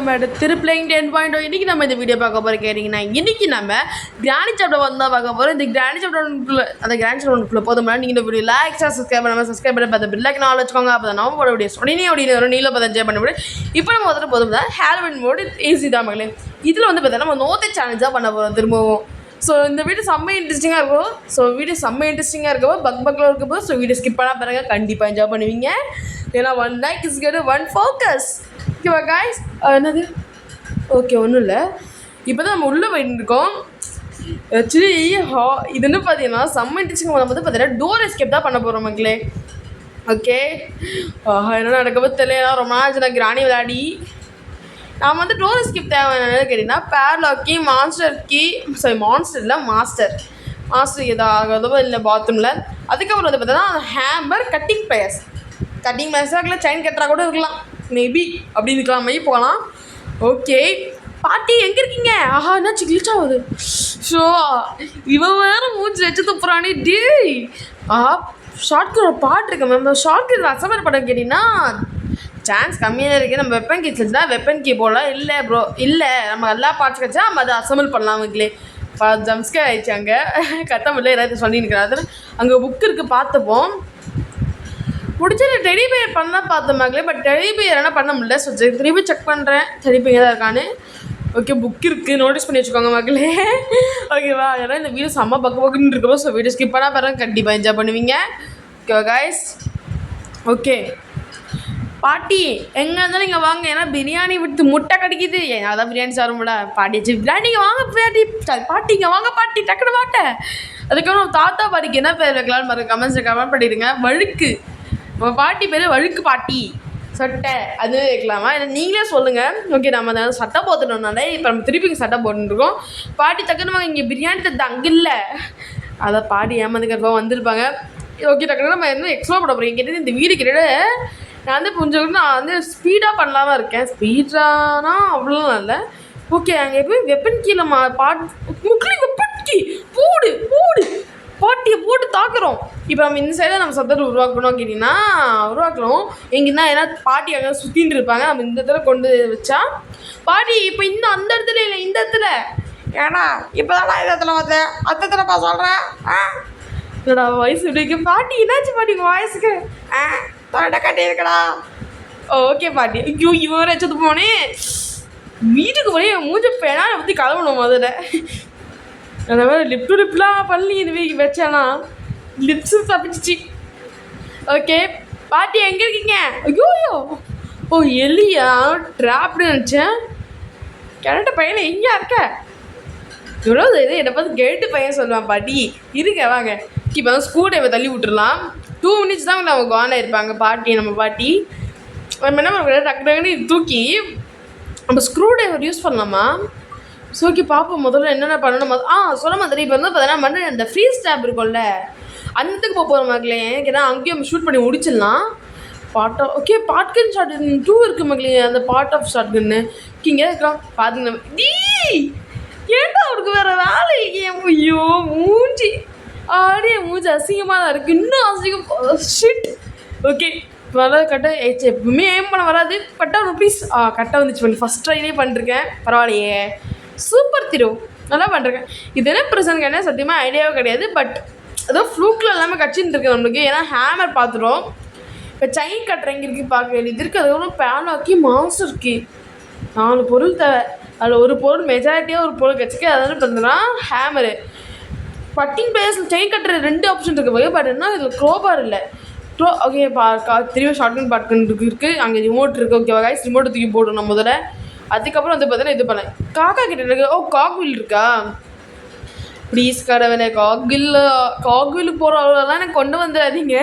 Welcome back திருப்ளைங் 10.0. இன்றைக்கி நம்ம இந்த வீடியோ பார்க்க போகிற கேட்டிங்கன்னா இன்றைக்கி நம்ம கிராணி சாப்டர் வந்து பார்க்க போகிறோம். இந்த கிராணி சாப்டர் அந்த கிராணி சாப்டர் போதும்னா நீங்கள் இந்த வீடியோ லைக் சப்ஸ்கிரைப் பண்ணி பார்த்து பில்லைக்கு நாள் வச்சுக்கோங்க. அப்போ தான் நம்ம வீடியோ சொன்னே அப்படின்னு ஒரு நீல பார்த்து என்ஜாய் பண்ண முடியும். இப்போ நம்ம வந்துட்டு போதும் தான் ஹேலோவின் மோடு ஈஸி தான் மகளே. இதில் வந்து பார்த்தீங்கன்னா நம்ம நோத்தை சேலஞ்சாக பண்ண போகிறோம் திரும்பவும். ஸோ இந்த வீடியோ செம்ம இன்ட்ரெஸ்டிங்காக இருக்கும். ஸோ வீடியோ செம்ம இன்ட்ரெஸ்டிங்காக இருக்கப்போ பக்கில் இருக்கப்போ ஸோ வீடியோ ஸ்கிப் பண்ணால் பாருங்க, கண்டிப்பாக என்ஜாய் பண்ணுவீங்க. ஏன்னா 1 லைக் இஸ் கெட் 1 ஃபோக்கஸ். ஓகேவா காய்ஸ்? என்னது ஓகே ஒன்றும் இல்லை. இப்போ தான் நம்ம உள்ளே போயிட்டு இருக்கோம். ஆக்சுவலி இது என்ன பார்த்தீங்கன்னா செம்ம இன்ட்ரெஸ்டிங் வந்து பார்த்தீங்கன்னா டோர் எஸ்கேப் தான் பண்ண போகிறோம் மக்களே. ஓகே என்ன நடக்கப்போ தெரியல. ரொம்ப நாள் நான் கிராணி விளையாடி நான் வந்து டோர் எஸ்கேப் தேவை என்னென்னு கேட்டிங்கன்னா பேர்லாக்கி மாஸ்டர் கீ மான்ஸ்டர் இல்லை மாஸ்டர் எதாவது இல்லை பாத்ரூமில். அதுக்கப்புறம் வந்து பார்த்தீங்கன்னா ஹேம்பர் கட்டிங் பிளேயர்ஸாக இருக்கலாம், செயின் கட்டுறா கூட இருக்கலாம், மேபி அப்படி இருக்கலாம், மெய் போகலாம். ஓகே பாட்டி எங்கே இருக்கீங்க? ஆஹா என்னாச்சு கிளிச் ஆகுது. ஸோ இவன் வேறு மூச்சு வச்சு துப்புறானே டே. ஷார்ட்கட் ஒரு பாட்டு இருக்கு மேம். ஷார்ட்கட் அசம்பர் படம் கேட்டிங்கன்னா சான்ஸ் கம்மியாக இருக்குது. நம்ம வெப்பன் கீ வச்சுருந்தா வெப்பன் கீ போடலாம். இல்லை ப்ரோ இல்லை, நம்ம எல்லா பார்ட்ஸ் கிடச்சா நம்ம அதை அசம்பிள் பண்ணலாம் வீட்டிலே. ஜம்ஸ்கே ஆயிடுச்சு அங்கே கத்தமில்ல ஏதாவது சொல்லியிருக்கிறாரு. அங்கே புக் இருக்குது பார்த்துப்போம். முடிச்சது டெடி பேர் பண்ணலாம் பார்த்தோம் மக்களே. பட் டெடி பேர் என்ன பண்ண முடியல. ஸோ திருப்பி செக் பண்ணுறேன் டெடி பேர் தான் இருக்கான்னு. ஓகே புக் இருக்குது, நோட்டீஸ் பண்ணி வச்சுக்கோங்க மக்களே. ஓகேவா? ஏன்னா இந்த வீடியோ செம்ம பக்குன்னு இருக்கப்போ ஸோ வீடியோ ஸ்கிப் பண்ணால் பாருங்க, கண்டிப்பாக என்ஜாய் பண்ணுவீங்க. ஓகேவா காய்ஸ்? ஓகே பாட்டி எங்கே இருந்தாலும் இங்கே வாங்க. ஏன்னா பிரியாணி விட்டு முட்டை கடிக்குது. அதான் பிரியாணி சாப்பிடும்ல பாட்டி வச்சு பிரியாணிங்க வாங்க பாட்டிங்க வாங்க பாட்டி டக்குனு மாட்டேன். அதுக்கப்புறம் தாத்தா பாட்டிக்கு என்ன பேர் வைக்கலான்னு பாருங்க, கமெண்ட்ஸில் கமெண்ட் பண்ணிடுங்க. வழுக்கு நம்ம பாட்டி பேர் வழுக்கு பாட்டி. சட்டை அது வைக்கலாமா இல்லை நீங்களே சொல்லுங்கள். ஓகே நம்ம அதை சட்டை போட்டுட்டோம்னாலே இப்போ நம்ம திருப்பி சட்டை போட்டுருக்கோம். பாட்டி டக்குன்னு வாங்க, இங்கே பிரியாணி தட்டு அங்கே இல்லை. அதை பாட்டி ஏமாந்துக்கிறப்ப வந்திருப்பாங்க. ஓகே டக்குனு நம்ம என்ன எக்ஸ்ப்ளோர் பண்ண போகிறீங்க கேட்டது இந்த வீடு கிட்ட. நான் வந்து கொஞ்சம் நான் வந்து ஸ்பீடாக பண்ணலாமா இருக்கேன். ஸ்பீடானா அவ்வளோ இல்லை. ஓகே அங்கே போய் வெப்பன் கீழே முக்கிய வெப்பன் கீ போடு பாட்டியை போட்டு தாக்குறோம். இப்போ நம்ம இந்த சைடில் நம்ம சத்தத்தை உருவாக்கணும் கேட்டிங்கன்னா உருவாக்குறோம். எங்கன்னா ஏன்னா பாட்டி அங்கே சுற்றின்னு இருப்பாங்க. நம்ம இந்த இடத்துல கொண்டு வச்சா பாட்டி இப்போ இன்னும் அந்த இடத்துல இல்லை இந்த இடத்துல. ஏன்னா இப்போ தான் நான் இந்த இடத்துல வந்தேன் அந்த இடத்துலப்பா சொல்கிறேன். என்னடா வயசு இருக்கு பாட்டி? என்னாச்சு பாட்டி உங்கள் வயசுக்கு? தொண்டை கட்டி இருக்கடா. ஓகே பாட்டி. ஐயோ இவன் வச்சது போனேன் வீட்டுக்கு போய் மூஞ்ச பேனா பற்றி கலவணும் முதல்ல. அந்த மாதிரி லிப் டு லிப்லாம் பண்ணி இது வச்சானா லிப்ஸு தப்பிச்சிச்சு. ஓகே பாட்டி எங்கே இருக்கீங்க? ஐயோ ஓ எலியா ட்ராப்னு நினச்சேன். கிழட்ட பையனை எங்கேயா இருக்க? இவ்வளோ இது என்னை பார்த்து கேட்டு பையன் சொல்லுவான் பாட்டி இருக்க வாங்க. இப்போ வந்து ஸ்க்ரூ ட்ரைவர் தள்ளி விட்டுருலாம். 2 மினிட்ஸ் தான் அவங்க கானாக இருப்பாங்க பாட்டி. நம்ம பாட்டி நம்ம என்ன பண்ணுற டக்குன்னு தூக்கி நம்ம ஸ்க்ரூ ட்ரைவர் யூஸ் பண்ணலாமா? ஸோ ஓகே பார்ப்போம் முதல்ல என்னென்ன பண்ணணும். சொல்ல மாதிரி இப்போ வந்து பார்த்தீங்கன்னா அந்த ஃப்ரீஸ் டேப் இருக்கும்ல அந்தத்துக்கு போக போகிற மக்களே. ஏன்னா அங்கேயும் நம்ம ஷூட் பண்ணி முடிச்சிடலாம். ஓகே பாட்கன் ஷாட் 2 இருக்குது மக்களே. அந்த பார்ட் ஆஃப் ஷாட் கன்னு இங்கே இருக்கான் பார்த்தீங்கன்னா டீ ஏன்டா அவருக்கு வேறு வேலை இல்லையே. ஐயோ மூஞ்சி மூஞ்சி அசிங்கமாக தான் இருக்குது. இன்னும் அசிங்கம் ஷிட். ஓகே வராது கட்ட எப்பவுமே ஏம் பண்ண வராது. கட்டா ருபீஸ் கட்டை வந்துச்சு பண்ணி ஃபஸ்ட் ட்ரைலே பண்ணிருக்கேன். பரவாயில்லையே சூப்பர் திரு நல்லா பண்ணுறேன். இது என்ன ப்ரெசன்ட் என்ன சத்தியமாக ஐடியாவே கிடையாது. பட் ஏதோ ஃப்ளூக்கில் எல்லாமே கட்சின்னு இருக்குது நம்மளுக்கு. ஏன்னா ஹேமர் பார்த்துரும். இப்போ செயின் கட்டுற எங்கே இருக்குது பார்க்க வேண்டியது இருக்குது. அதுக்கப்புறம் பேனாக்கி மாஸ்டர் கீ 4 பொருள் தேவை. அதில் ஒரு பொருள் மெஜாரிட்டியாக ஒரு பொருள் கட்சிக்கு அதனால பார்த்தீங்கன்னா ஹேமரு கட்டிங் பிளேயர்ஸில் செயின் கட்டுற 2 ஆப்ஷன் இருக்குது. பட் என்ன இதில் க்ரோபார் இல்லை. ஓகே திரும்ப ஷார்ட்கன் பாட்கன் இருக்குது. அங்கே ரிமோட் இருக்குது. ஓகேவா கைஸ்? ரிமோட்டை தூக்கி போடணும் முதல்ல. அதுக்கப்புறம் வந்து பார்த்தீங்கன்னா இது பண்ணேன் காக்கா கிட்ட இருக்கு. காக்வில் இருக்கா? ப்ளீஸ் கடவுளே காக்வில் போகிற அவ்வளோலாம் எனக்கு கொண்டு வந்துடாதீங்க.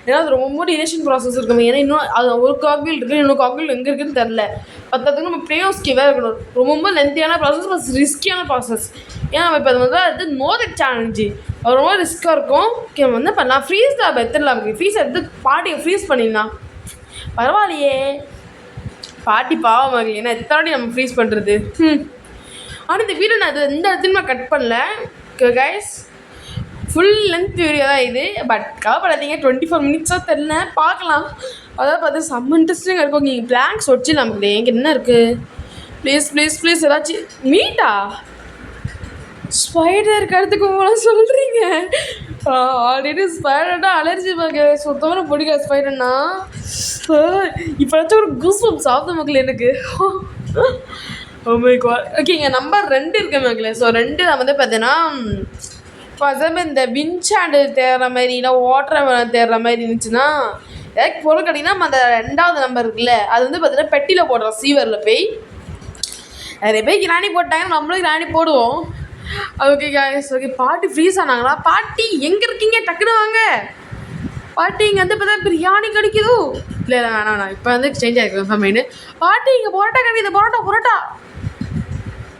ஏன்னா அது ரொம்ப டிலேஷன் ப்ராசஸ் இருக்குங்க. ஏன்னா இன்னும் அது ஒரு காக்வில் இருக்குது, இன்னொரு காக்வில் எங்கே இருக்குதுன்னு தெரில. பத்தத்துக்கு நம்ம ப்ரேயோஸ்கே வேறு இருக்கணும். ரொம்ப லென்த்தியான ப்ராசஸ் ப்ளஸ் ரிஸ்கியான ப்ராசஸ். ஏன்னா நம்ம இப்போ அது வந்து அது நோதக் சேலஞ்சு ரொம்ப ரிஸ்க்காக இருக்கும். ஓகே நம்ம வந்து பண்ணலாம் ஃப்ரீஸ் தான் எடுத்துடலாம். ஃப்ரீஸ் எடுத்து பாட்டியை ஃப்ரீஸ் பண்ணிடலாம். பரவாயில்லையே பாட்டி பாவம் ஆகலையே. ஏன்னா எத்தனை நம்ம ஃப்ரீஸ் பண்ணுறது. ஆனால் இந்த வீடியோ நான் இந்த இடத்துல நான் கட் பண்ணல கைஸ். ஃபுல் லென்த் வீடியோ தான் இது. பட் கவலைப்படாதீங்க, 24 மினிட்ஸாக தெரில, பார்க்கலாம். அதாவது பார்த்து செம்ம இன்ட்ரெஸ்டிங்காக இருக்கும். நீங்கள் பிளாங்க்ஸ் வச்சு நமக்கு எங்கே என்ன இருக்குது? ப்ளீஸ் ப்ளீஸ் ப்ளீஸ் ஏதாச்சும் மீட்டா ஸ்பைடர் கருத்துக்கு போல சொல்கிறீங்க. ஆல்ரெடி ஸ்பைடர்னா அலர்ஜி பார்க்க சுத்தமாக பிடிக்காது ஸ்பைடர்னா. இப்போதாச்சும் ஒரு கூஸ் பம்ப்ஸ் ஆகுது மக்கள் எனக்கு. ஓகேங்க, நம்பர் 2 இருக்கு மக்களே. ஸோ 2 நான் வந்து பார்த்தீங்கன்னா ஃபார் எக்ஸாம்பிள் இந்த வின்சாண்டு தேடுற மாதிரி இல்லை வாட்டர் தேடுற மாதிரி இருந்துச்சுன்னா எனக்கு பொருள் கேட்டிங்கன்னா அந்த 2வது நம்பர் இருக்குல்ல, அது வந்து பார்த்தீங்கன்னா பெட்டியில் போடுறோம். சீவரில் போய் நிறைய பேர் கிராணி போட்டாங்க, நம்மளும் கிராணி போடுவோம். Okay guys, okay. பாட்டி ஃப்ரீஸ் ஆனாங்களா? பாட்டி எங்கே இருக்கீங்க? டக்குன்னு வாங்க பாட்டி. இங்கே வந்து பார்த்தா பிரியாணி கிடைக்குதோ? இல்லை இல்லை வேணாம், இப்போ வந்து சேஞ்ச் ஆகிருக்கேன் மெயின். பாட்டி இங்கே பரோட்டா கிடைக்குது, பரோட்டா பரோட்டா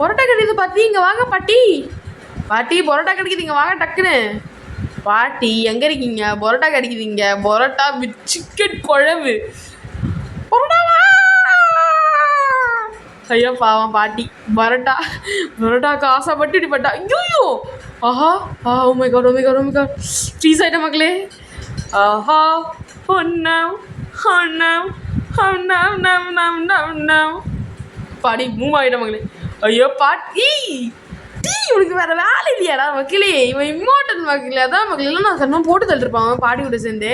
பரோட்டா கிடைக்குது பாட்டி, இங்கே வாங்க பாட்டி. பாட்டி பரோட்டா கிடைக்குது, இங்கே வாங்க டக்குன்னு. பாட்டி எங்கே இருக்கீங்க? பரோட்டா கிடைக்குதுங்க, பரோட்டா வித் சிக்கன் குழம்பு. பரோட்டாவா? ஐயோ பாவம் பாட்டி. பரோட்டாவுக்கு ஆசைப்பட்டு இப்படிப்பட்டா. ஐயோ ஆஹா oh my God, oh my God, oh my God. Freeze ஆகிட்ட மக்களே. ஆஹா ஒன்னம் ஒன்னம் ஒன்னம் நம் நம் நம் நம். பாடி மூவ் ஆகிட்ட மக்களே. ஐயோ பாட்டி, உனக்கு வேறு வேலை இல்லையாடா மக்களே? இவன் இம்மார்டன் மக்களே, அதான் மக்கள் இல்லை நான் சொன்னால் போட்டு தள்ளிருப்பான் பாடி கூட சேர்ந்து.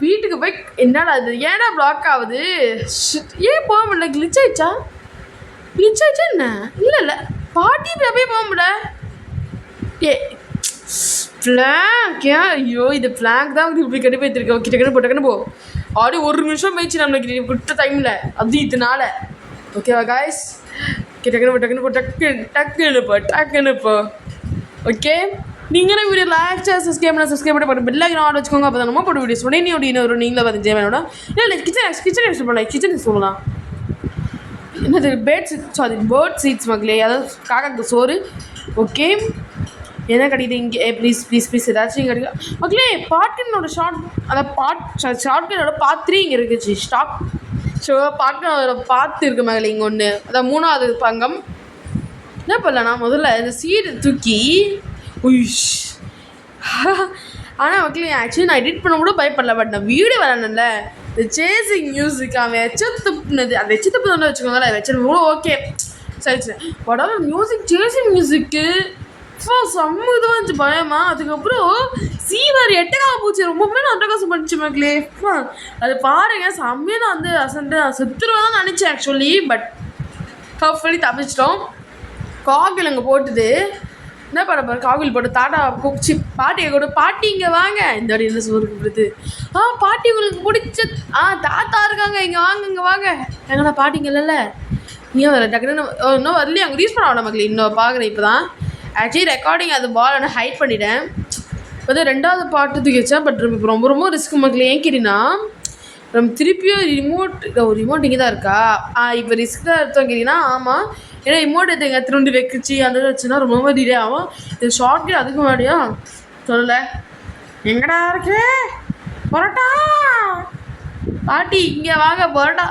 வீட்டுக்கு போய் என்னடா அது ஏன்னா பிளாக் ஆகுது? ஏன் போக முடியல? கிளிச் ஆயிடுச்சா என்ன? இல்லை பாட்டி போய் போக முடியல. ஃப்ளாங்க் ஏன்? ஐயோ இது ஃப்ளாங்க் தான் இப்படி கட்டி போய்த்துருக்கேன். டக்குன்னு போ ஆடி 1 நிமிஷம் போயிடுச்சு நம்மளுக்கு கொடுத்த டைமில், அது இதனால. ஓகேவா காய்ஸ்? டக்குன்னு போ. ஓகே, நீங்களும் வீடியோ லைக் சப்ஸ்கிரைப் பண்ணி பெல் ஐக்கான் ஆன் வச்சுக்கோங்க. அப்போ தான் நம்ம போட வீடியோஸ் உடனே நீங்களே பார்த்து ஜெயமேனோட இல்லை கிச்சன் எக்ஸ்ட் பண்ணலாம். கிச்சன் சொல்லலாம். என்னது பேர்ட் சீட்ஸ் மக்களே, அதாவது காக்காக்கு சோறு. ஓகே, என்ன கிடைக்குது இங்கே? ப்ளீஸ் ஏதாச்சும் கிடைக்கும் மக்களே. பாட்டினோட ஷார்ட்கனோட பார்ட் 3 இங்கே இருக்குச்சு ஸ்டாக். ஸோ பாட்டினோட பார்த்து இருக்கு மகளே இங்கே ஒன்று. அதான் 3வது பங்கம். என்ன பண்ணலண்ணா முதல்ல இந்த சீடு தூக்கி உயிஷ். ஆனால் மக்களே ஆக்சுவலி நான் எடிட் பண்ண கூட பயப்படல. பட் நான் வீடியோ வரணும்ல, இந்த சேசிங் மியூசிக் அவன் எச்சத்துப்புனது, அந்த எச்சத்துப்பு தான் வச்சுக்கோங்களேன். வச்சு ஓகே சரி உடம்பு மியூசிக் சேசிங் மியூசிக்கு செம்ம இதுவாக இருந்துச்சு பயமா. அதுக்கப்புறம் சீவர் 8 பூச்சி ரொம்பவுமே நான் அட்டகாசம் பண்ணிச்சு மக்களே. அது பாருங்க செம்மையாக நான் வந்து நான் செத்துருவேன் தான் நினச்சேன் ஆக்சுவலி. பட் கஃப் தப்பிச்சிட்டோம். காகில் அங்கே போட்டுது. என்ன பண்ண பாரு, காகில் போட்டு தாட்டா கூப்பிச்சு பாட்டியை கூட. பாட்டி இங்கே வாங்க, இந்த வாடி என்ன சோறு கூப்பிடுது. பாட்டி உங்களுக்கு பிடிச்ச தாத்தா இருக்காங்க, இங்கே வாங்க. எங்கன்னா பாட்டிங்க இல்லைல்ல, ஏன் வர டக்குன்னு இன்னும் வரலையே. அங்கே ரீஸ் பண்ண வேண்டாம் மக்களே. இன்னும் பார்க்குறேன் இப்போ தான் ஆக்சுவலி ரெக்கார்டிங். அது பால் நான் ஹைட் பண்ணிட்டேன். இப்போ தான் 2வது பாட்டு தூக்கி வச்சேன். பட் இப்போ ரொம்ப ரிஸ்க் மக்களே. ஏன் கேட்டிங்கன்னா நம்ம திருப்பியும் ரிமோட் இங்கே தான் இருக்கா? இப்போ ரிஸ்க் தான் எடுத்தோம் கேட்டிங்கன்னா. ஆமாம், ஏன்னா ரிமோட் எடுத்துங்க திருண்டு வைக்கிச்சு அந்த வச்சுன்னா ரொம்ப டிலே ஆகும். இது ஷார்ட்கட் அதுக்கு முன்னாடியா சொல்லலை. எங்கடா இருக்கு பரோட்டா? பாட்டி இங்கே வாங்க பரோட்டா.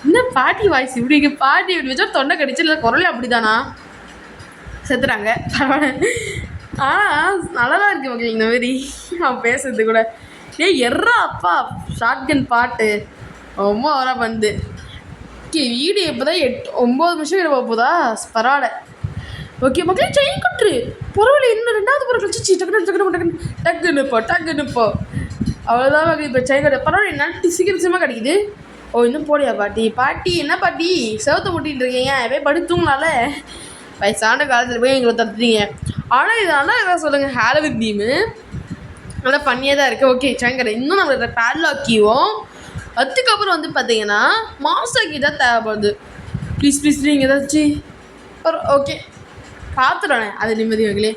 இன்னும் பாட்டி வாய்ஸ் இப்படி இங்கே. பாட்டி இப்படி வச்சா தொண்டை கடிச்சு இல்லை குரலே அப்படி தானா செத்துறாங்க. பரவாயில்ல. நல்லா தான் இருக்குது மக்கள் இந்த மாதிரி நான் பேசுறது கூட. எர்றா அப்பா ஷார்ட்கன் பாட்டு ரொம்ப அவராக வந்து. ஓகே, வீடியோ இப்போ தான் 9 நிமிஷம் போக போதா? பரவாயில்ல. ஓகே மக்களே, செயின் கட்டுரு பரவாயில்ல. இன்னும் 2வது பொருள் கழிச்சு டக்குன்னு போ. அவ்வளோதான் மக்கள். இப்போ செயின் கட்டு பரவாயில்ல. என்ன சீக்கிரமாக கிடைக்குது. இன்னும் போடியா பாட்டி என்ன பாட்டி செவத்தை முட்டிகிட்டு இருக்கீங்க? போய் படுத்துங்களால வயசான காலத்தில் போய் எங்களை தடுத்துட்டீங்க. ஆனால் இது நல்லா எதாவது சொல்லுங்கள். ஹாலோவின் தீமு நல்லா பண்ணியாக தான் இருக்குது. ஓகே சங்கரை இன்னும் நம்மளோட பேட்லாக்கியும். அதுக்கப்புறம் வந்து பார்த்தீங்கன்னா மாஸ்டர் கீ தான் தேவைப்படுது. ப்ளீஸ் நீங்கள் ஏதாச்சும் ஓகே பார்த்துடுறேன். அது நிம்மதி வகையிலே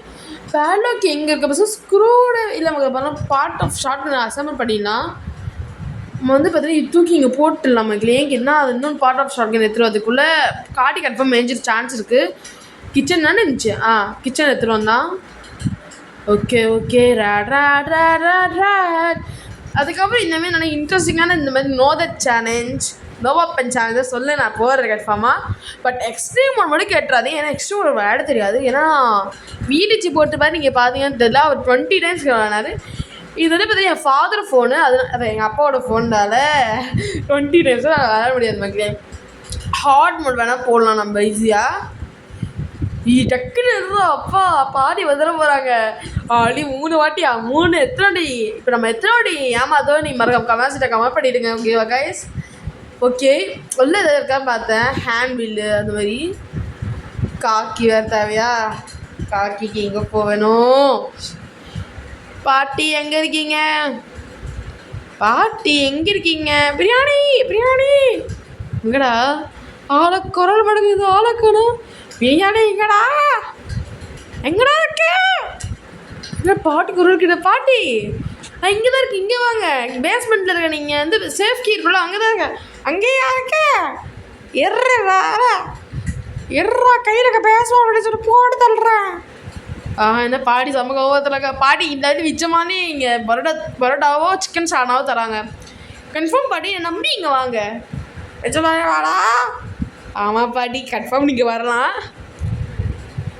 பேட்லாக் எங்கே இருக்க பசங்க ஸ்க்ரூடு இல்லை மக்கள் பார்ட் ஆஃப் ஷார்ட் நான் அசம்பிள் பண்ணிடலாம். நம்ம வந்து பார்த்தீங்கன்னா இது தூக்கி இங்கே போட்டுடலாம் மக்களே. ஏங்க என்ன அது இன்னொன்று பார்ட் ஆஃப் ஷார்ட் எடுத்துருவதுக்குள்ளே காட்டி கன்ஃபார்ம் மேய்ஞ்சிட்டு சான்ஸ் இருக்குது. கிச்சன் தானே இருந்துச்சு. கிச்சன் எடுத்துகிட்டு வந்தான். Okay rate. அதுக்கப்புறம் இந்தமாதிரி நல்லா இன்ட்ரெஸ்டிங்கான இந்த மாதிரி நோ தட் சேலஞ்ச் நோவா பஞ்சாங்க சொல்ல நான் போகிறேன் கன்ஃபார்மாக. பட் எக்ஸ்ட்ரீம் மோட் மட்டும் கேட்டுறாதீங்க, ஏன்னா எக்ஸ்ட்ரீம் மோட் விளையாட தெரியாது. ஏன்னா வீடிச்சு போட்டு பாரு நீங்கள் பார்த்தீங்கன்னு தெரியல, அவர் 20 டைம்ஸ் விளையாடாரு. இது வந்து பார்த்தீங்கன்னா என் ஃபாதர் ஃபோனு, அது எங்கள் அப்பாவோட ஃபோன்னால 20 டைம்ஸும் விளையாட முடியாது மக்களே. ஹார்ட் மோட் வேணால் போடலாம் நம்ம ஈஸியாக. டக்குன்னு இருந்தால் அப்பா பாடி வந்துட போகிறாங்க. ஆடி 3 வாட்டியா 3 எத்தனை வாட்டி இப்போ நம்ம எத்தனை வாட்டி ஏமாத்தோ நீ மறக்காம கமெண்ட்ஸிட்ட கமெண்ட் பண்ணிவிடுங்க. ஓகேவா கைஸ்? ஓகே, உள்ள எதாவது இருக்கான்னு பார்த்தேன். ஹேண்ட் பில்லு அந்த மாதிரி. காக்கி வேறு தேவையா? காக்கிக்கு எங்கே போவேணும்? பாட்டி எங்கே இருக்கீங்க? பாட்டி எங்கே இருக்கீங்க? பிரியாணி பிரியாணி எங்கடா? ஆளை குரல் படுக்குது, ஆளக்கணும். பிரியாணி எங்கடா? எங்கடா இருக்க? இல்லை பாட்டி குரல் கிட்ட. பாட்டி நான் இங்கே தான் இருக்கேன், இங்கே வாங்க. பேஸ்மெண்ட்டில் இருக்க, நீங்கள் வந்து சேஃப் கீ இருக்குல்ல, அங்கே தான் இருக்க. அங்கேயா இருக்க? எர்றா கையில் இருக்க பேசுவோம் அப்படின்னு சொல்லி போட்டு தள்ளுறேன். என்ன பாட்டி சமூக கோபத்தில் பாட்டி இந்த வாட்டி விச்சமானே இங்கே பரோட்டாவோ சிக்கன் சாணாவோ தராங்க. கன்ஃபார்ம் பாட்டி என்னை நம்பி இங்கே வாங்க. நிஜமாக வாடா? ஆமாம் பாட்டி கன்ஃபார்ம் நீங்கள் வரலாம்.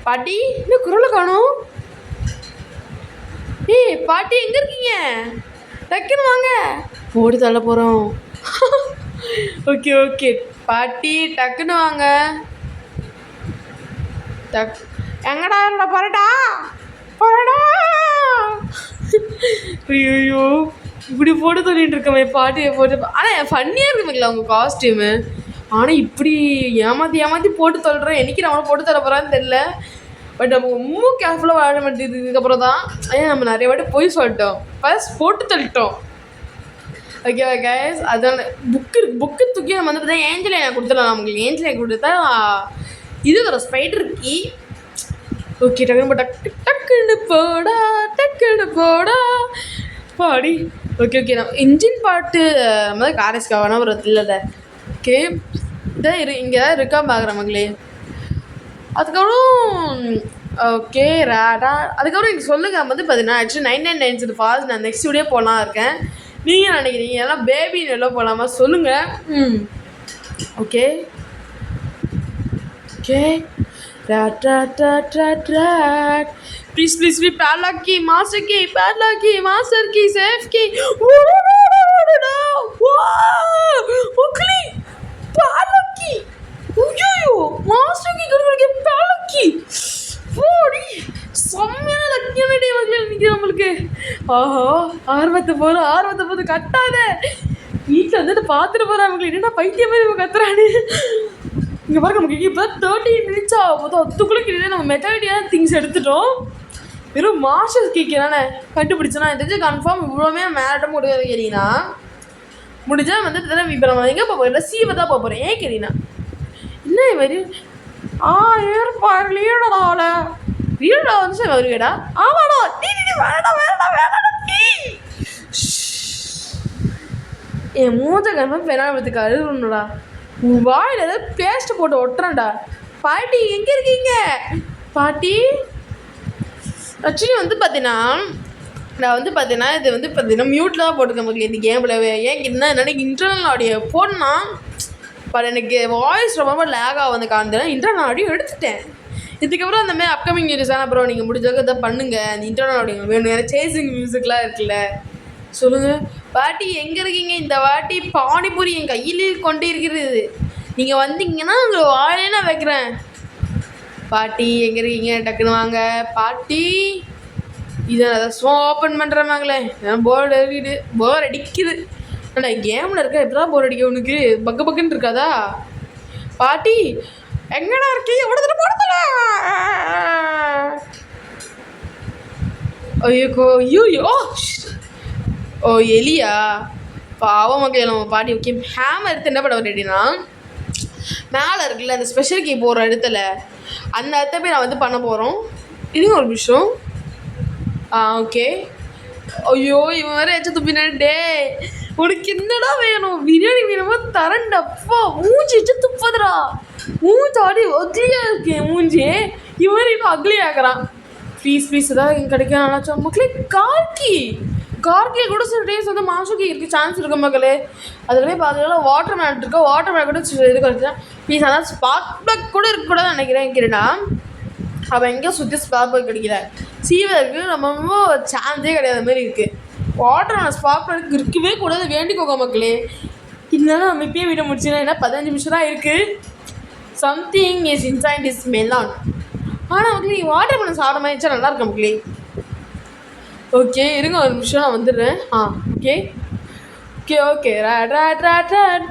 பாட்டி இன்னும் குரலை காணும். ஏய் பாட்டி எங்கே இருக்கீங்க? டக்குன்னு வாங்க, போட்டு தள்ள போகிறோம். ஓகே ஓகே பாட்டி டக்குன்னு வாங்க. எங்கடா இல்ல பரோட்டா பரோட்டா? ஐயோ இப்படி போட்டு சொல்லிட்டு இருக்கமே பாட்டியை போட்டு. ஆனால் ஃபன்னியாக இருக்குங்களா உங்கள் காஸ்டியூமு? ஆனால் இப்படி ஏமாற்றி போட்டு தள்ளுறேன். என்னைக்கு நம்மளை போட்டு தர போகிறான்னு தெரில. பட் நம்ம ரொம்ப கேர்ஃபுல்லாக விளையாட மாட்டேது. இதுக்கப்புறம் தான் ஏன் நம்ம நிறைய வாட்டி போய் சொல்லிட்டோம், ஃபர்ஸ்ட் போட்டு தள்ளிட்டோம். ஓகேவா கைஸ்? அதனால புக்கு தூக்கி நம்ம வந்து பார்த்தா ஏஞ்சல் எனக்கு கொடுத்துடலாம். நம்மளுக்கு ஏஞ்சல் எனக்கு கொடுத்தா இது வரும் ஸ்பைடர் கீ. ஓகே டக்குன்னு போடா பாடி. ஓகே ஓகே நம்ம இன்ஜின் பாட்டு மாதிரி காரேஸ்காவானா ஒரு இல்லை. ஓகே இதான் இங்கே தான் இருக்கா பார்க்குற மக்களே. அதுக்கப்புறம் ஓகே ராடா. அதுக்கப்புறம் எனக்கு சொல்லுங்கள் வந்து பார்த்தீங்கன்னா ஆக்சுவலி 999 ஃபாஸ்ட் நான் நெக்ஸ்ட் வீடியோ போகலாம் இருக்கேன். நீங்கள் நினைக்கிறீங்க எல்லாம் பேபி எல்லாம் போகலாமா சொல்லுங்கள். Okay okay please please please padlock key master key padlock key master key safe key. Okay padlock key ஐயோ master key கொடுங்க. padlock key போடி செம்மையான லக்கியான டே வாங்கல நிற்கிறேன் நம்மளுக்கு. ஆஹா ஆர்வத்தை போது கட்டாத வீட்டில் வந்துட்டு பார்த்துட்டு போகிறாங்க. என்னென்னா பைத்தியம் மாதிரி கத்துறானு. இங்கே பாருங்க நமக்கு இப்போ 30 minutes ஆகும்போது அதுக்குள்ளே கிட்டே நம்ம மெட்டாலிட்டியான திங்ஸ் எடுத்துட்டோம். வெறும் மாஸ்டர் கேக்கு தானே கண்டுபிடிச்சோன்னா தெரிஞ்சு கன்ஃபார்ம் இவ்வளோமே மேரட்டம் முடியாது கேட்டீங்கன்னா முடிஞ்சால் வந்து இப்போ நம்ம எங்கே போக போகிறோம்? சீவை தான் போக போகிறோம். ஏன் கேட்டீங்கன்னா என்ன மாதிரி ஏற்பாடு லீடோட லீடோட வந்து வருவேடா. ஆமாடா என் மூத்த கன்ஃபார்ம் பெனாமத்துக்கு அழுகணும்டா. உன் வாயில் ஏதாவது பேஸ்ட்டு போட்டு ஒட்டுறேன்டா. பாட்டி எங்கே இருக்கீங்க? பாட்டி ஆக்சுவலி வந்து பார்த்தீங்கன்னா நான் வந்து பார்த்தீங்கன்னா இது வந்து பார்த்தீங்கன்னா மியூட்டில் தான் போட்டுக்க முடியல இந்த கேமில். ஏன் என்னன்னா இன்டர்னல் ஆடியோ போடனா பட் எனக்கு வாய்ஸ் ரொம்ப லேக் ஆகும். வந்து காந்தேன் இன்டர்னல் ஆடியோ எடுத்துட்டேன். இதுக்கப்புறம் அந்த மாதிரி அப்கமிங் வீடியோஸான அப்புறம் நீங்கள் முடிஞ்சவங்க இதை பண்ணுங்கள். அந்த இன்டர்னல் ஆடியோ வேணும். ஏன்னா சேசிங் மியூசிக்லாம் இருக்குல்ல. சொல்லுங்கள் பாட்டி எங்கே இருக்கீங்க? இந்த வாட்டி பானிபூரி என் கையில் கொண்டு இருக்கிறது. நீங்கள் வந்தீங்கன்னா உங்களை வாயிலே நான் வைக்கிறேன். பாட்டி எங்கே இருக்கீங்க? டக்குன்னு வாங்க பாட்டி. இதை அதை ஓப்பன் பண்ணுறமாங்களே போர் அடிக்குது. ஆனால் கேமில் இருக்க எப்படா போர் அடிக்க உனக்கு? பக்குன்னு இருக்காதா? பாட்டி எங்கடா இருக்கீங்க? எவ்வளோ போடுதல? ஐயோ ஓ எலியா பாவம் மக்களே நம்ம பாட்டி. ஓகே ஹேமர் எடுத்து என்ன பண்ண ரெடினா மேலே இருக்குல்ல அந்த ஸ்பெஷல் கீ போகிற இடத்துல அந்த இடத்த போய் நான் வந்து பண்ண போகிறோம். இதுங்க ஒரு விஷயம். ஓகே ஐயோ இவன் வேறு எச்சத்து பின்னாடி டே உனக்கு என்னடா வேணும்? பிரியாணி வேணுமா தரண்டப்பா. மூஞ்சி வச்சு துப்பதுடா. மூஞ்சாடி ஒக்லியாக இருக்கேன் மூஞ்சி. இவன் இன்னும் அக்லி ஆகிறான். ப்ளீஸ் தான் இங்கே கிடைக்க நினச்சோம் மக்களே. காக்கி கார்கில் கூட சில டேஸ் வந்து மாசுக்கு இருக்க சான்ஸ் இருக்கு மக்களே. அதில் போய் பார்த்தீங்கன்னா வாட்டர் மேன் இருக்கா, வாட்டர் மேன் கூட இது கிடைச்சா ப்ளீஸ். அதான் ஸ்பார்க் பிளக் கூட இருக்கக்கூடாதுன்னு நினைக்கிறேன் கிரீனா. அவன் எங்கேயோ சுற்றி ஸ்பார்க் பிளக் கிடைக்கல. சீவருக்கு நம்ம சான்ஸே கிடையாத மாதிரி இருக்குது. வாட்டர் மேன் ஸ்பார்க் பிளக் இருக்கவே கூடாது வேண்டிக்கோங்க மக்களே. இருந்தாலும் நம்ம இப்பயே வீட்டை முடிச்சுன்னா என்ன 15 நிமிஷம் தான் இருக்குது. Something is inside is melon. ஆனால் மக்களே வாட்டர் மேன் சாப்பிட மாதிரி வச்சா நல்லா இருக்கும் மக்களே. ஓகே இருங்க ஒரு நிமிஷம் நான் வந்துடுறேன். ஓகே ஓகே ஓகே ராட் ராட் ராட் ராட்.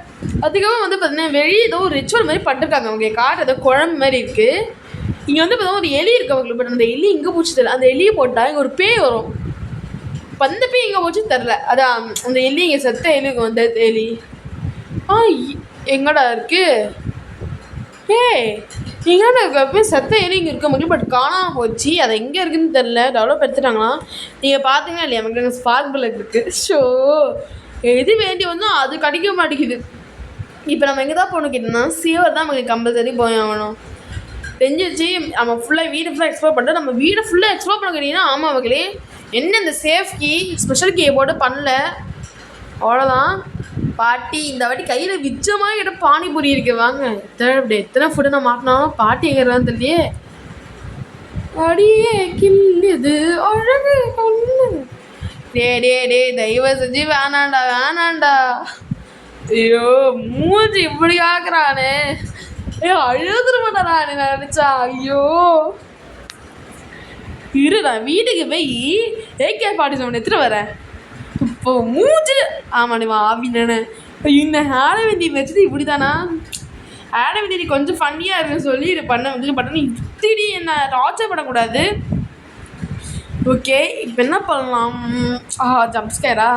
அதுக்கப்புறம் வந்து பார்த்தீங்கன்னா வெளியே ஏதோ ஒரு ரிச்சுவல் மாதிரி பண்ணிருக்காங்க அவங்க. காட்டு ஏதோ குழம்பு மாதிரி இருக்குது. இங்கே வந்து பார்த்தா ஒரு எலி இருக்கு அவங்களுக்கு. பட் அந்த எலி எங்கே போச்சு தெரியல. அந்த எலியை போட்டால் இங்கே ஒரு பேய் வரும். இப்போ அந்த பேய் எங்கே போச்சுன்னு தெரில. அதான் அந்த எலி இங்கே செத்த எலி வந்த எலி எங்கடா இருக்குது? நீங்கள் போய் செத்த எலி இங்கே இருக்க முடியும். பட் காணாமல் போச்சு. அது எங்கே இருக்குதுன்னு தெரில. டெவலப் எடுத்துட்டாங்களா நீங்கள் பார்த்தீங்கன்னா இல்லையா நமக்கு ஸ்பார்க் பிளக் இருக்குது. ஷோ எது வேண்டி வந்தோம் அது கிடைக்க மாட்டேங்குது. இப்போ நம்ம எங்கே தான் போகணும் கேட்டோம்னா சீவர் தான் நமக்கு கம்பல்சரி போய் ஆகணும். தெரிஞ்சிச்சு நம்ம ஃபுல்லாக வீடு ஃபுல்லாக எக்ஸ்ப்ளோர் பண்ணிட்டு நம்ம வீடு ஃபுல்லாக எக்ஸ்ப்ளோர் பண்ண கேட்டிங்கன்னா ஆமாம் அவங்களே என்ன இந்த சேஃப் கீ ஸ்பெஷல் கீயை போட்டு பண்ணல அவ்வளோதான். பாட்டி இந்த வாட்டி கையில் விச்சமாக கிட்ட பானிபூரி இருக்கு. வாங்க எத்தனை ஃபுட்டு நான் மாட்டினாலும் பாட்டி எங்கிறதான் தெரியலையே. அடியே கில்லுது அழகு கண்ணு. டே தயவு செஞ்சு வேணாண்டா. ஐயோ மூஞ்சி இப்படி ஆக்குறானே. அழுதுட மாட்டாரா நினச்சா. ஐயோ நான் வீட்டுக்கு போய் AK-47 எடுத்துகிட்டு வரேன். இப்போ மூஞ்சி ஆமாம் நீ ஆவினே. இந்த ஆடவேந்தி வச்சது இப்படி தானா? ஆடவேந்தி கொஞ்சம் ஃபன்னியாக இருக்குன்னு சொல்லி இது பண்ண நீ திடி என்ன டார்ச்சர் பண்ணக்கூடாது. ஓகே இப்போ என்ன பண்ணலாம்? ஜம்ப்ஸ்கேரா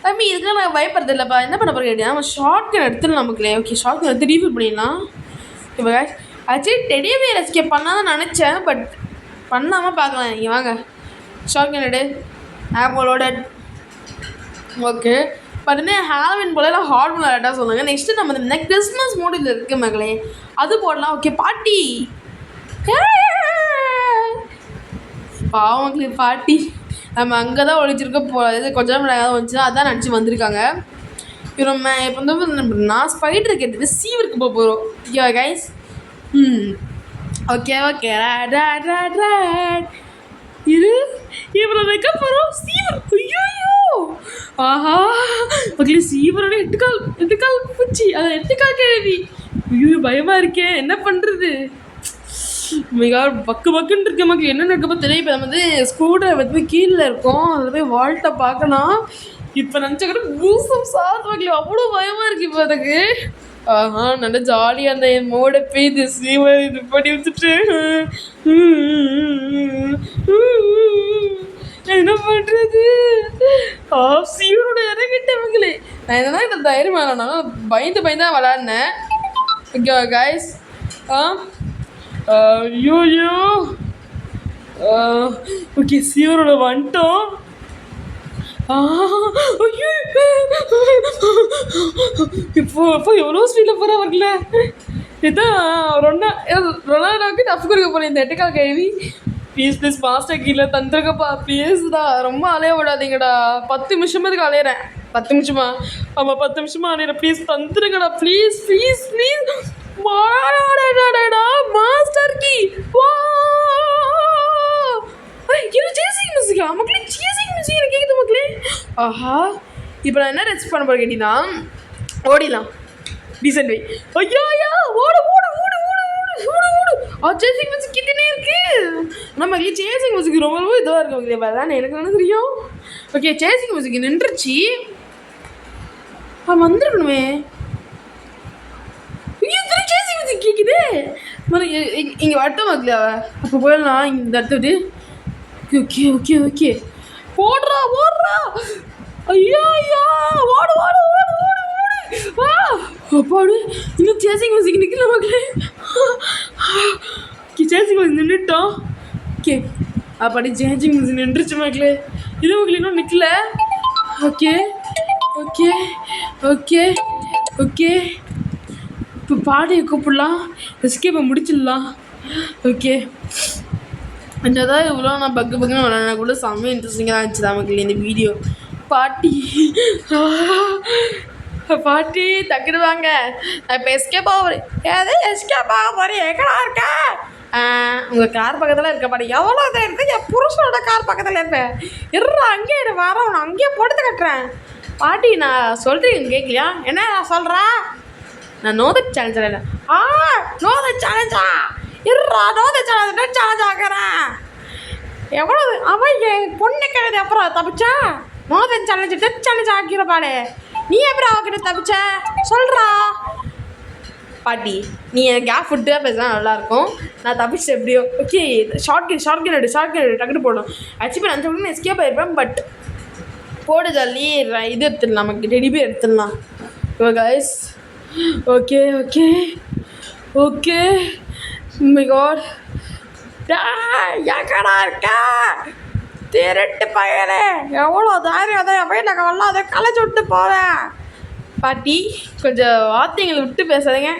தம்பி இதுக்கெல்லாம் நான் பயப்படுறது இல்லைப்பா. என்ன பண்ண போகிற கேட்டீங்கன்னா நம்ம ஷார்ட் கன் எடுத்துடலாம் நமக்குலே. ஓகே ஷார்ட் கன் எடுத்து ரீஃபில் பண்ணிடலாம். இப்போ ஆக்சுவலி டெடியவே எஸ்கேப் பண்ணால் தான் நினச்சேன். பட் பண்ணாமல் பார்க்கலாம். நீங்கள் வாங்க ஷார்ட் கன் எடு ஆப்போலோட. ஓகே பார்த்தீங்கன்னா ஹாலோவின் போல ஹார்ட் மோட் விளையாட்டா சொல்லுங்கள். நெக்ஸ்ட்டு நம்ம இந்த கிறிஸ்மஸ் மோடில் இருக்குது மகளே அது போடலாம். ஓகே பாட்டி பாவங்களுக்கு பாட்டி நம்ம அங்கே தான் ஒழிச்சிருக்க இது கொஞ்சம் நேரம் வந்துச்சுன்னா அதான் நினச்சி வந்திருக்காங்க. இப்போ வந்து நான் ஸ்பைடர் கேட்டுட்டு சீவருக்கு போக போகிறோம். ஓகே கைஸ் ஓகே இது இப்போ வைக்க போகிறோம் சீவர். ஐயோ ஆஹா மக்களே சீவரோட 8 கால் பூச்சி அதை 8 கால் கேள்வி. ஐயோ பயமாக இருக்கேன் என்ன பண்ணுறது. மிக பக்குன்னு இருக்க மக்கள் என்ன நடக்கப்போ தெரியும். இப்போ நம்ம வந்து ஸ்கூட்டரை வந்து கீழே இருக்கோம். அதில் போய் வால்ட்டை பார்க்கலாம். இப்போ நினச்சா கூட பூசம் சாத்து மக்களே அவ்வளோ பயமாக இருக்குது. இப்போ அதுக்கு நல்லா ஜாலியாக அந்த என் மோட பெய்து சீவர் இது பண்ணி வச்சுட்டு என்ன பண்ணுறது. சீவரோட இறங்கிட்ட மக்களே நான் என்னன்னா இந்த தைரியம் வேணாம்னா பயந்து தான் விளாட்னேன். ஓகே கைஸ் ஐயோ ஓகே சீவரோட வந்துட்டோம். இப்போ எவ்வளோ ஸ்பீடில் போகிற வரல. இதுதான் ரொனால்டோவுக்கு டஃப் கொடுக்க போகிறேன் இந்த 8 கால் கேள்வி. ப்ளீஸ் மாஸ்டர் கீழே தந்துருக்கப்பா ப்ளீஸ்டா. ரொம்ப அலைய விடாதீங்கடா. 10 நிமிஷமாதுக்கு அலையிறேன். 10 நிமிஷமா ஆமாம் 10 நிமிஷமா அலையிறேன். ப்ளீஸ் தந்துருங்கடா ப்ளீஸ். மாஸ்டர் கீ சேசிங் மியூசிக்கா மக்களே. சேசிங் மியூசிக் எனக்கு கேட்குது மக்களே. ஆஹா இப்போ நான் என்ன ரெஸ்ட் பண்ண போகிறேன் கேட்டீங்கன்னா ஓடிடலாம் டீசென்ட் வே. ஐயோ ஓடு சேசிங் மியூசிக் கிட்டே இருக்கு. நம்ம சேசிங் மியூசிக் ரொம்ப இதுவாக இருக்கு மக்களே. அதான் எனக்கு என்ன தெரியும். ஓகே சேசிங் மியூசிக் நின்றுச்சு. வந்துருக்கணுமே. சேசிங் மியூசிக் கேட்குது இங்கே வட்டம் மக்களே. அப்போ போயிடலாம் இங்கே இந்த இடத்த. ஓகே ஓடுறா ஐயா ஓடு அப்பாடு இன்னும் சேசிங் மியூசிக் நிற்கல மக்களே. சேசிங் மியூசிக் நின்றுட்டோம். ஓகே அப்பாடி சேசிங் மியூசிக் நின்றுச்சு மக்களே. இது மக்களே இன்னும் நிற்கல. ஓகே இப்போ பாடியை கூப்பிடலாம். எஸ்கேப்பை முடிச்சிடலாம். ஓகே என்னதான் இவ்வளோ நான் பக்குன்னு விளையாட கூட செம்ம இன்ட்ரெஸ்டிங்காக இருந்துச்சு நமக்கு இந்த வீடியோ. பாட்டி பாட்டி தக்கிடுவாங்க. நான் இப்போ எஸ்கேப் ஆக போகிறேன். ஏதோ எஸ்கேப் ஆக போகிறேன். எங்கடா இருக்க? உங்கள் கார் பக்கத்தில் இருக்க பாட்டி. எவ்வளோ இதாக இருக்குது? என் புருஷனோட கார் பக்கத்தில் இருப்பேன். அங்கேயே இரு, வரேன். நான் அங்கேயே போட்டு கட்டுறேன். பாட்டி நான் சொல்கிறீங்க கேட்கலையா? என்ன நான் சொல்கிறேன்? நான் நோதட் சேலஞ்சில் இல்லை. நோதட் சேலஞ்சா? நோதட் சேலஞ்ச் ஆகிறேன். எவ்வளோ அவன் என் பொண்ணு கிடையாது. அப்புறம் தப்பிச்சா நோதட் சேலஞ்சு டெத் சேலஞ்ச் ஆக்கிடுப்பாளே. நீ எப்படி அவகிட்ட தப்பிச்ச சொல்கிறா? பாட்டி நீ எனக்கு கேப் ஃபுட்டாக பேசினா நல்லாயிருக்கும். நான் தப்பிச்சு எப்படியோ ஓகே. ஷார்ட் கன் எடு டக்குனு போடும். ஆக்சுவலி நான் சொல்லுங்கள் எஸ்கேப் ஆகிருப்பேன். பட் போட ஜல்லி இது எடுத்துடலாம், நமக்கு ரெடி போய் எடுத்துடலாம். Oh guys, okay okay okay. My God, எங்கடா இருக்க திருட்டு பையனே? எவ்வளோ தைரியம் தான் என் பையன் வரலாம். அதை களைச்சி விட்டு போவேன். பாட்டி கொஞ்சம் வார்த்தைங்களை விட்டு பேசாதீங்க.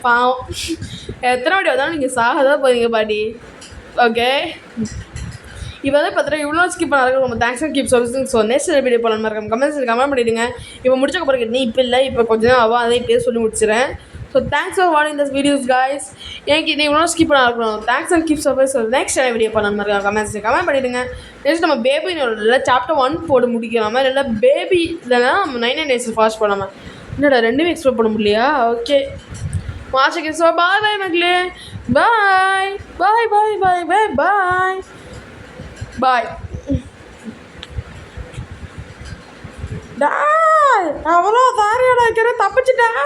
பாவம், எத்தனை வாட்டி வந்தாலும் நீங்கள் சாகதான் போகிறீங்க பாட்டி. ஓகே, இப்போ வந்து பார்த்தீங்கன்னா இவ்வளோ ஸ்கிப் பண்ண ரொம்ப thanks and keep servicing. So next video போகலாம் மறக்காம கமெண்ட்ஸ் பண்ணிவிடுங்க. இப்போ முடிச்சக்க போகிறேன். நீ இப்போ இல்லை, இப்போ கொஞ்சம் நேரம் ஆகும். அதை இப்படியே சொல்லி முடிச்சிடறேன். ஸோ தேங்க்ஸ் ஃபார் வாட்சிங் திஸ் வீடியோஸ் கைஸ். எனக்கு இது இவ்வளோ ஸ்கிப் பண்ண இருக்கணும். Thanks and keep service. Next video பண்ண மாதிரி கமெண்ட் பண்ணிவிடுங்க. நெக்ஸ்ட் நம்ம பேபின்னு சாப்டர் 1 போட முடிக்கலாமா? இல்லை பேபி இல்லைனா நம்ம 99 days ஃபாஸ்ட் பண்ணாமல் என்னடா 2 எக்ஸ்ப்ளோர் பண்ண முடியலையா? ஓகே வாட்சிங். ஸோ பாய் பாய் மக்களே. பாய் பாய் பாய் பாய் பாய் பாய் பாய். அவ்வளோ தாரியோட வைக்கிறேன். தப்பிச்சுட்டேன்.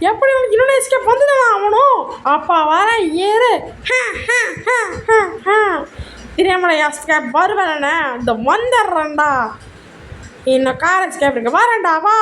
எப்படி உனக்கு இன்னொன்று எஸ்கேப் வந்துடுவேன் அவனும். அப்பா வர ஏறு. தெரியாமல எஸ்கேப் வருவேன். இந்த வந்துடுறேன்டா. இன்னும் கார் எஸ்கேப் இருக்கு. வரேன்டா வா.